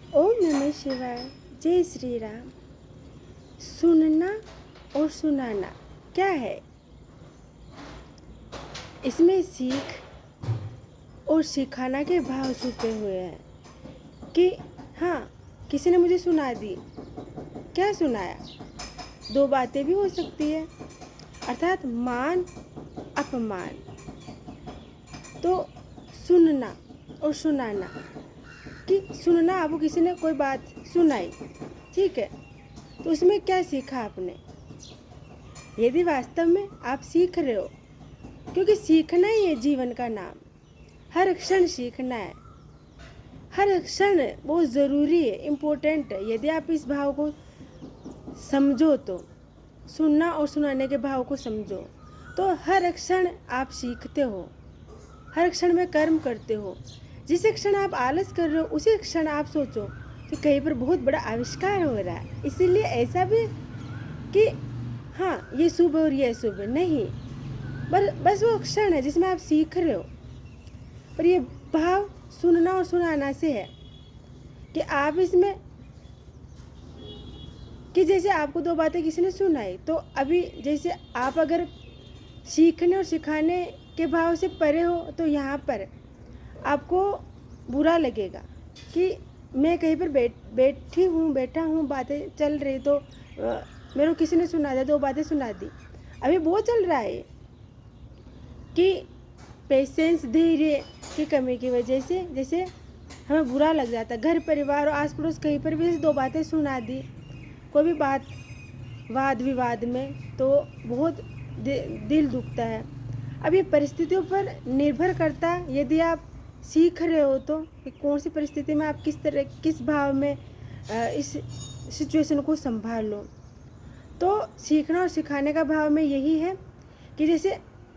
ओम नमः शिवाय। जय श्री राम। सुनना और सुनाना क्या है? इसमें सीख और सिखाना के भाव छुपे हुए हैं कि हाँ, किसी ने मुझे सुना दी। क्या सुनाया? दो बातें भी हो सकती है, अर्थात मान अपमान। तो सुनना और सुनाना कि सुनना, आपको किसी ने कोई बात सुनाई, ठीक है, तो उसमें क्या सीखा आपने? यदि वास्तव में आप सीख रहे हो, क्योंकि सीखना ही है जीवन का नाम। हर क्षण सीखना है, हर क्षण बहुत ज़रूरी है, इम्पोर्टेंट है। यदि आप इस भाव को समझो तो, सुनना और सुनाने के भाव को समझो तो हर क्षण आप सीखते हो, हर क्षण में कर्म करते हो। जिस क्षण आप आलस कर रहे हो उसी क्षण आप सोचो कि कहीं पर बहुत बड़ा आविष्कार हो रहा है। इसीलिए ऐसा भी कि हाँ, ये शुभ और ये शुभ नहीं, बस वो क्षण है जिसमें आप सीख रहे हो। पर ये भाव सुनना और सुनाना से है कि आप इसमें, कि जैसे आपको दो बातें किसी ने सुनाई, तो अभी जैसे आप अगर सीखने और सिखाने के भाव से परे हो तो यहाँ पर आपको बुरा लगेगा कि मैं कहीं पर बैठा हूँ, बातें चल रही, तो मेरे को किसी ने सुना दिया, दो बातें सुना दी। अभी वो चल रहा है कि पेशेंस, धैर्य की कमी की वजह से जैसे हमें बुरा लग जाता है। घर परिवार और आस पड़ोस कहीं पर भी दो बातें सुना दी, कोई भी बात वाद विवाद में, तो बहुत दिल दुखता है। अब ये परिस्थितियों पर निर्भर करता है, यदि आप सीख रहे हो तो कि कौन सी परिस्थिति में आप किस भाव में इस सिचुएशन को संभाल लो। तो सीखना और सिखाने का भाव में यही है कि जैसे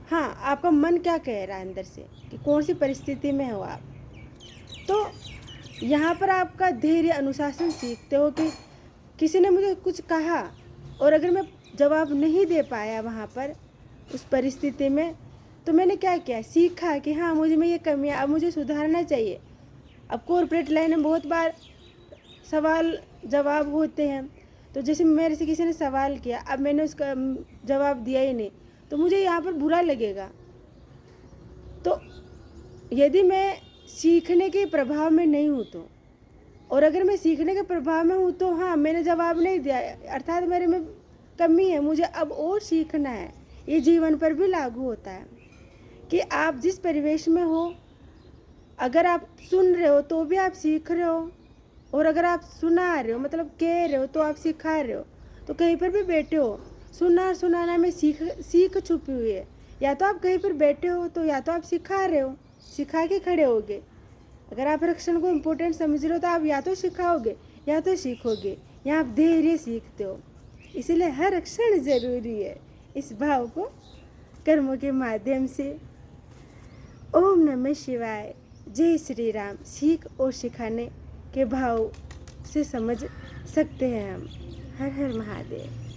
हाँ, आपका मन क्या कह रहा है अंदर से कि कौन सी परिस्थिति में हो आप, तो यहाँ पर आपका धैर्य, अनुशासन सीखते हो कि किसी ने मुझे कुछ कहा और अगर मैं जवाब नहीं दे पाया वहाँ पर उस परिस्थिति में, तो मैंने क्या किया, सीखा कि हाँ, मुझे में ये कमियाँ, अब मुझे सुधारना चाहिए। अब कॉर्पोरेट लाइन में बहुत बार सवाल जवाब होते हैं, तो जैसे मेरे से किसी ने सवाल किया, अब मैंने उसका जवाब दिया ही नहीं, तो मुझे यहाँ पर बुरा लगेगा। तो यदि मैं सीखने के प्रभाव में नहीं हूँ तो, और अगर मैं सीखने के प्रभाव में हूँ तो हाँ, मैंने जवाब नहीं दिया, अर्थात मेरे में कमी है, मुझे अब और सीखना है। ये जीवन पर भी लागू होता है कि आप जिस परिवेश में हो, अगर आप सुन रहे हो तो भी आप सीख रहे हो, और अगर आप सुना रहे हो मतलब कह रहे हो तो आप सिखा रहे हो। तो कहीं पर भी बैठे हो, सुनना और सुनाना में सीख छुपी हुई है। या तो आप कहीं पर बैठे हो तो या तो आप सिखा रहे हो, सिखा के खड़े होगे। अगर आप रक्षण को इम्पोर्टेंट समझ रहे हो तो आप या तो सिखाओगे या तो सीखोगे, या आप धैर्य सीखते हो। इसीलिए हर क्षण ज़रूरी है, इस भाव को कर्मों के माध्यम से। ओम नमः शिवाय। जय श्री राम। सीख और सिखाने के भाव से समझ सकते हैं हम। हर हर महादेव।